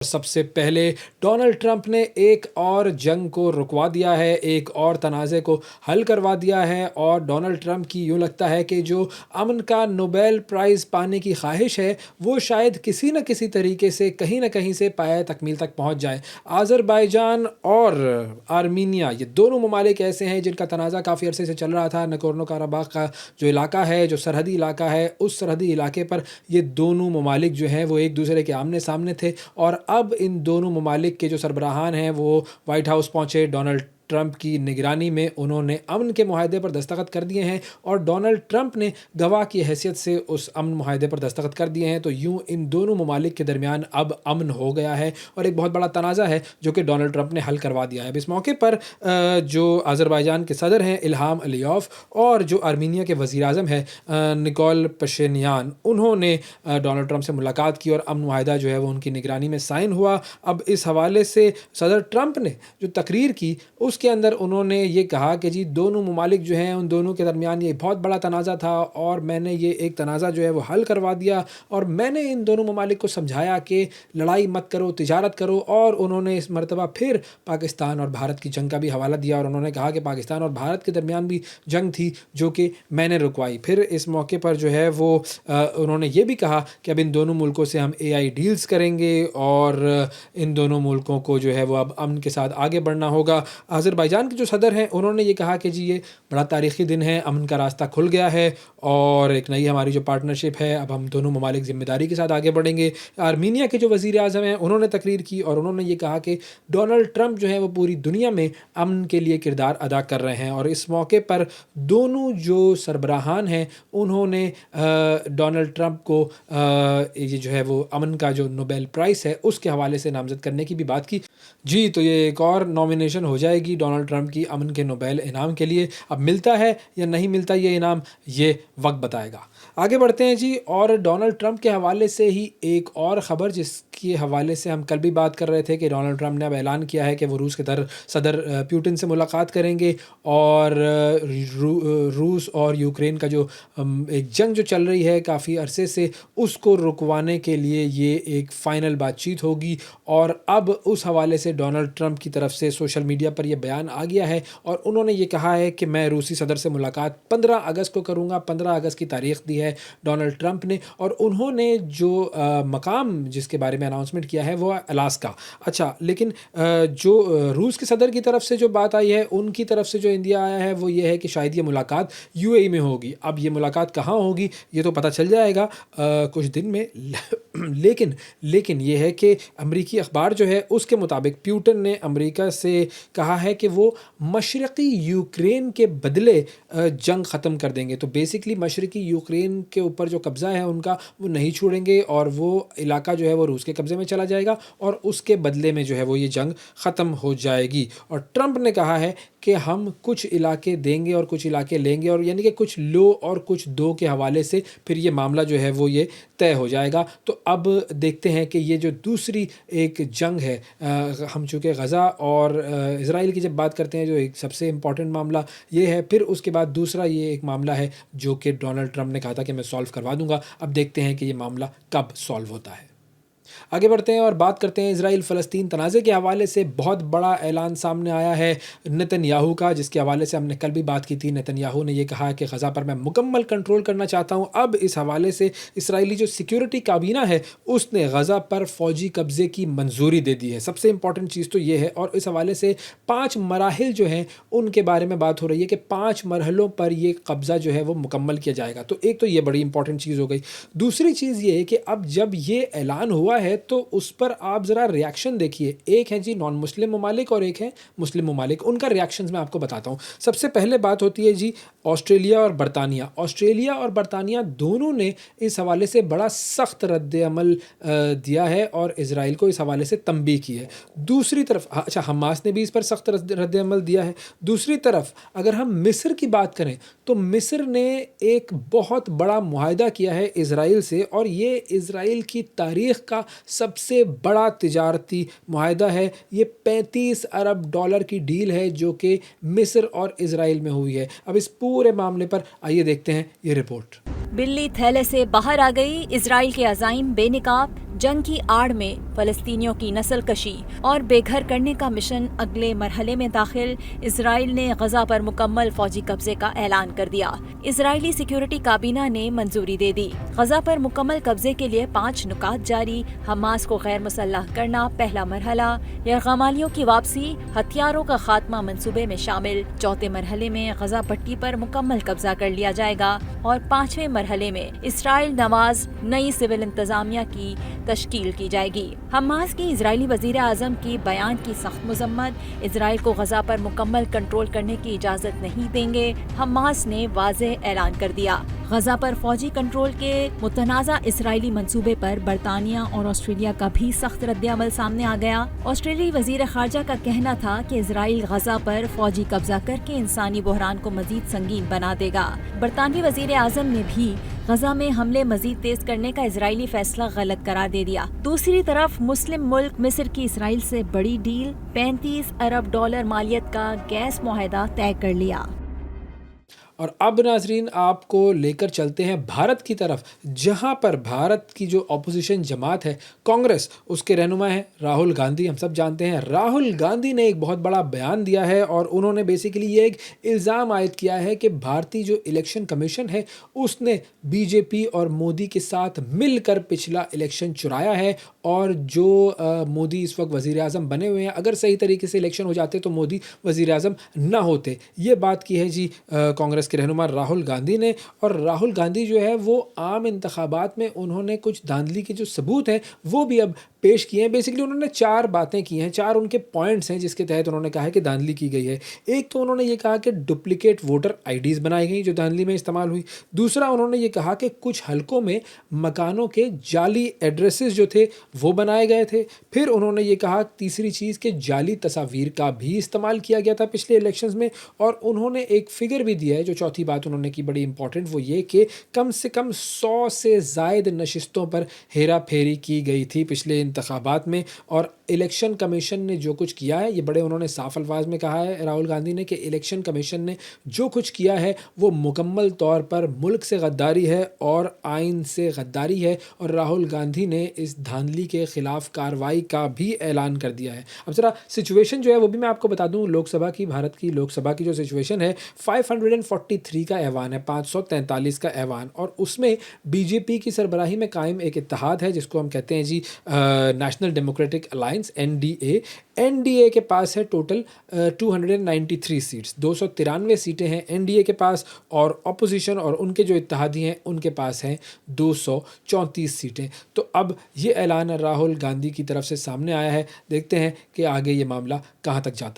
سب سے پہلے Donald Trump نے ایک اور جنگ کو رکوا دیا ہے، ایک اور تنازع کو حل کروا دیا ہے، اور ڈونلڈ ٹرمپ کی یوں لگتا ہے کہ جو امن کا نوبیل پرائز پانے کی خواہش ہے وہ شاید کسی نہ کسی طریقے سے کہیں نہ کہیں سے پایۂ تکمیل تک پہنچ جائے۔ آذربائیجان اور آرمینیا یہ دونوں ممالک ایسے ہیں جن کا تنازع کافی عرصے سے چل رہا تھا۔ نگورنو کاراباخ کا جو علاقہ ہے، جو سرحدی علاقہ ہے، اس سرحدی علاقے پر یہ دونوں ممالک جو ہیں وہ ایک دوسرے کے آمنے سامنے تھے، اور اب ان دونوں ممالک کے جو سربراہان ہیں وہ وائٹ ہاؤس پہنچے۔ ڈونلڈ ٹرمپ کی نگرانی میں انہوں نے امن کے معاہدے پر دستخط کر دیے ہیں، اور ڈونلڈ ٹرمپ نے گواہ کی حیثیت سے اس امن معاہدے پر دستخط کر دیے ہیں۔ تو یوں ان دونوں ممالک کے درمیان اب امن ہو گیا ہے، اور ایک بہت بڑا تنازع ہے جو کہ ڈونلڈ ٹرمپ نے حل کروا دیا ہے۔ اب اس موقع پر جو آذربائیجان کے صدر ہیں الہام علیوف، اور جو آرمینیا کے وزیر اعظم ہیں نکول پشینیان، انہوں نے ڈونلڈ ٹرمپ سے ملاقات کی، اور امن معاہدہ جو ہے وہ ان کی نگرانی میں سائن ہوا۔ اب اس حوالے سے صدر ٹرمپ نے جو تقریر کی اس کے اندر انہوں نے یہ کہا کہ جی دونوں ممالک جو ہیں ان دونوں کے درمیان یہ بہت بڑا تنازع تھا، اور میں نے یہ ایک تنازع جو ہے وہ حل کروا دیا، اور میں نے ان دونوں ممالک کو سمجھایا کہ لڑائی مت کرو، تجارت کرو۔ اور انہوں نے اس مرتبہ پھر پاکستان اور بھارت کی جنگ کا بھی حوالہ دیا، اور انہوں نے کہا کہ پاکستان اور بھارت کے درمیان بھی جنگ تھی جو کہ میں نے رکوائی۔ پھر اس موقع پر جو ہے وہ انہوں نے یہ بھی کہا کہ اب ان دونوں ملکوں سے ہم AI ڈیلز کریں گے، اور ان دونوں ملکوں کو جو ہے وہ اب امن کے ساتھ آگے بڑھنا ہوگا۔ آذربائیجان کے جو صدر ہیں انہوں نے یہ کہا کہ جی یہ بڑا تاریخی دن ہے، امن کا راستہ کھل گیا ہے، اور ایک نئی ہماری جو پارٹنرشپ ہے اب ہم دونوں ممالک ذمہ داری کے ساتھ آگے بڑھیں گے۔ آرمینیا کے جو وزیر اعظم ہیں انہوں نے تقریر کی، اور انہوں نے یہ کہا کہ ڈونلڈ ٹرمپ جو ہے وہ پوری دنیا میں امن کے لیے کردار ادا کر رہے ہیں، اور اس موقع پر دونوں جو سربراہان ہیں انہوں نے ڈونلڈ ٹرمپ کو یہ جو ہے وہ امن کا جو نوبیل پرائز ہے اس کے حوالے سے نامزد کرنے کی بھی بات کی۔ جی تو یہ ایک اور نامینیشن ہو جائے گی ڈونلڈ ٹرمپ کی امن کے نوبیل انعام کے لیے۔ اب ملتا ہے یا نہیں ملتا یہ انعام، یہ وقت بتائے گا۔ آگے بڑھتے ہیں جی، اور ڈونلڈ ٹرمپ کے حوالے سے ہی ایک اور خبر جس کے حوالے سے ہم کل بھی بات کر رہے تھے کہ ڈونلڈ ٹرمپ نے اب اعلان کیا ہے کہ وہ روس کے صدر پیوٹن سے ملاقات کریں گے، اور روس اور یوکرین کا جو ایک جنگ جو چل رہی ہے کافی عرصے سے، اس کو رکوانے کے لیے یہ ایک فائنل بات چیت ہوگی۔ اور اب اس حوالے سے ڈونلڈ ٹرمپ کی طرف سے سوشل میڈیا پر یہ بیان آ گیا ہے، اور انہوں نے یہ کہا ہے کہ میں روسی صدر سے ملاقات 15 اگست کو کروں گا۔ 15 اگست کی تاریخ دی ہے ڈونلڈ ٹرمپ نے، اور انہوں نے جو مقام جس کے بارے میں اناؤنسمنٹ کیا ہے وہ الاسکا۔ اچھا، لیکن جو روس کے صدر کی طرف سے جو بات آئی ہے، ان کی طرف سے جو اندیا آیا ہے وہ یہ ہے کہ شاید یہ ملاقات UAE میں ہوگی۔ اب یہ ملاقات کہاں ہوگی یہ تو پتہ چل جائے گا کچھ دن میں، لیکن یہ ہے کہ امریکی اخبار جو ہے اس کے مطابق پیوٹن نے امریکہ سے کہا ہے کہ وہ مشرقی یوکرین کے بدلے جنگ ختم کر دیں گے۔ تو بیسکلی مشرقی یوکرین کے اوپر جو قبضہ ہے ان کا وہ نہیں چھوڑیں گے، اور وہ علاقہ جو ہے وہ روس کے قبضے میں چلا جائے گا، اور اس کے بدلے میں جو ہے وہ یہ جنگ ختم ہو جائے گی۔ اور ٹرمپ نے کہا ہے کہ ہم کچھ علاقے دیں گے اور کچھ علاقے لیں گے، اور یعنی کہ کچھ لو اور کچھ دو کے حوالے سے پھر یہ معاملہ جو ہے وہ یہ طے ہو جائے گا۔ تو اب دیکھتے ہیں کہ یہ جو دوسری ایک جنگ ہے، ہم چونکہ غزہ اور اسرائیل کی جب بات کرتے ہیں جو ایک سب سے امپورٹنٹ معاملہ یہ ہے، پھر اس کے بعد دوسرا یہ ایک معاملہ ہے جو کہ ڈونلڈ ٹرمپ نے کہا تھا کہ میں سالو کروا دوں گا۔ اب دیکھتے ہیں کہ یہ معاملہ کب سالو ہوتا ہے۔ آگے بڑھتے ہیں اور بات کرتے ہیں اسرائیل فلسطین تنازع کے حوالے سے بہت بڑا اعلان سامنے آیا ہے نتن یاہو کا، جس کے حوالے سے ہم نے کل بھی بات کی تھی۔ نتن یاہو نے یہ کہا کہ غزہ پر میں مکمل کنٹرول کرنا چاہتا ہوں۔ اب اس حوالے سے اسرائیلی جو سیکیورٹی کابینہ ہے اس نے غزہ پر فوجی قبضے کی منظوری دے دی ہے۔ سب سے امپورٹنٹ چیز تو یہ ہے، اور اس حوالے سے 5 مراحل جو ہیں ان کے بارے میں بات ہو رہی ہے کہ 5 مرحلوں پر یہ قبضہ جو ہے وہ مکمل کیا جائے گا۔ تو ایک تو یہ بڑی امپورٹنٹ چیز ہو گئی۔ دوسری چیز یہ ہے کہ اب جب یہ اعلان ہوا ہے تو اس پر آپ ذرا ریاکشن دیکھیے۔ ایک ہے جی نان مسلم ممالک اور ایک ہے مسلم ممالک، ان کا ریاکشنز میں آپ کو بتاتا ہوں۔ سب سے پہلے بات ہوتی ہے جی آسٹریلیا اور برطانیہ۔ آسٹریلیا اور برطانیہ دونوں نے اس حوالے سے بڑا سخت رد عمل دیا ہے، اور اسرائیل کو اس حوالے سے تنبیہ کی ہے۔ دوسری طرف اچھا حماس نے بھی اس پر سخت رد عمل دیا ہے۔ دوسری طرف اگر ہم مصر کی بات کریں تو مصر نے ایک بہت بڑا معاہدہ کیا ہے اسرائیل سے، اور یہ اسرائیل کی تاریخ کا سب سے بڑا تجارتی معاہدہ ہے. یہ $35 ارب کی ڈیل ہے جو کہ مصر اور اسرائیل میں ہوئی ہے. اب اس پورے معاملے پر آئیے دیکھتے ہیں یہ رپورٹ. بلی تھیلے سے باہر آ گئی. اسرائیل کے عزائم بے نقاب. جنگ کی آڑ میں فلسطینیوں کی نسل کشی اور بے گھر کرنے کا مشن اگلے مرحلے میں داخل. اسرائیل نے غزہ پر مکمل فوجی قبضے کا اعلان کر دیا. اسرائیلی سیکیورٹی کابینہ نے منظوری دے دی. غزہ پر مکمل قبضے کے لیے 5 نکات جاری. حماس کو غیر مسلح کرنا پہلا مرحلہ. یرغمالیوں کی واپسی ہتھیاروں کا خاتمہ منصوبے میں شامل. چوتھے مرحلے میں غزہ پٹی پر مکمل قبضہ کر لیا جائے گا اور 5ویں مرحلے میں اسرائیل نواز نئی سول انتظامیہ کی تشکیل کی جائے گی. حماس کی اسرائیلی وزیر اعظم کی بیان کی سخت مذمت. اسرائیل کو غزہ پر مکمل کنٹرول کرنے کی اجازت نہیں دیں گے. حماس نے واضح اعلان کر دیا. غزہ پر فوجی کنٹرول کے متنازع اسرائیلی منصوبے پر برطانیہ اور آسٹریلیا کا بھی سخت رد عمل سامنے آ گیا. آسٹریلیائی وزیر خارجہ کا کہنا تھا کہ اسرائیل غزہ پر فوجی قبضہ کر کے انسانی بحران کو مزید سنگین بنا دے گا. برطانوی وزیر اعظم نے بھی غزہ میں حملے مزید تیز کرنے کا اسرائیلی فیصلہ غلط قرار دے دیا. دوسری طرف مسلم ملک مصر کی اسرائیل سے بڑی ڈیل $35 ارب مالیت کا گیس معاہدہ طے کر لیا. اور اب ناظرین آپ کو لے کر چلتے ہیں بھارت کی طرف، جہاں پر بھارت کی جو اپوزیشن جماعت ہے کانگریس، اس کے رہنما ہیں راہل گاندھی. ہم سب جانتے ہیں راہل گاندھی نے ایک بہت بڑا بیان دیا ہے اور انہوں نے بیسیکلی یہ ایک الزام عائد کیا ہے کہ بھارتی جو الیکشن کمیشن ہے اس نے بی جے پی اور مودی کے ساتھ مل کر پچھلا الیکشن چرایا ہے، اور جو مودی اس وقت وزیر اعظم بنے ہوئے ہیں، اگر صحیح طریقے سے الیکشن ہو جاتے تو مودی وزیر اعظم نہ ہوتے. یہ بات کی ہے جی کانگریس کے رہنما راہل گاندھی نے. اور راہل گاندھی جو ہے وہ عام انتخابات میں انہوں نے کچھ دھاندلی کے جو ثبوت ہیں وہ بھی اب پیش کیے ہیں. بیسیکلی انہوں نے 4 باتیں کی ہیں، 4 ان کے پوائنٹس ہیں جس کے تحت انہوں نے کہا ہے کہ دھاندلی کی گئی ہے. ایک تو انہوں نے یہ کہا کہ ڈپلیکیٹ ووٹر آئی ڈیز بنائی گئی جو دھاندلی میں استعمال ہوئی. دوسرا انہوں نے یہ کہا کہ کچھ حلقوں میں مکانوں کے جعلی ایڈریسز جو تھے وہ بنائے گئے تھے. پھر انہوں نے یہ کہا تیسری چیز کہ جعلی تصاویر کا بھی استعمال کیا گیا تھا پچھلے الیکشنز میں. اور انہوں نے ایک فگر بھی دیا ہے جو چوتھی بات انہوں نے کی بڑی امپورٹنٹ، وہ یہ کہ کم سے کم 100 سے زائد نشستوں پر ہیرا پھیری کی گئی تھی پچھلے انتخابات میں. اور الیکشن کمیشن نے جو کچھ کیا ہے، یہ بڑے انہوں نے صاف الفاظ میں کہا ہے راہل گاندھی نے کہ الیکشن کمیشن نے جو کچھ کیا ہے وہ مکمل طور پر ملک سے غداری ہے اور آئین سے غداری ہے. اور راہل گاندھی نے اس دھاندلی کے خلاف کارروائی کا بھی اعلان کر دیا ہے. اب ذرا سچویشن جو ہے وہ بھی میں آپ کو بتا دوں، لوک سبھا کی، بھارت کی لوک سبھا کی جو سچویشن ہے 543 کا ایوان ہے، 543 کا ایوان، اور اس میں بی جے پی کی سربراہی میں قائم ایک اتحاد ہے جس کو ہم کہتے ہیں جی National Democratic Alliance NDA. NDA کے پاس ہے ٹوٹل 293 سیٹس، 293 سیٹیں ہیں NDA کے پاس، اور اپوزیشن اور ان کے جو اتحادی ہیں ان کے پاس ہیں 234 سیٹیں. تو اب یہ اعلان راہل گاندھی کی طرف سے سامنے آیا ہے. دیکھتے ہیں کہ آگے یہ معاملہ کہاں تک جاتا ہے.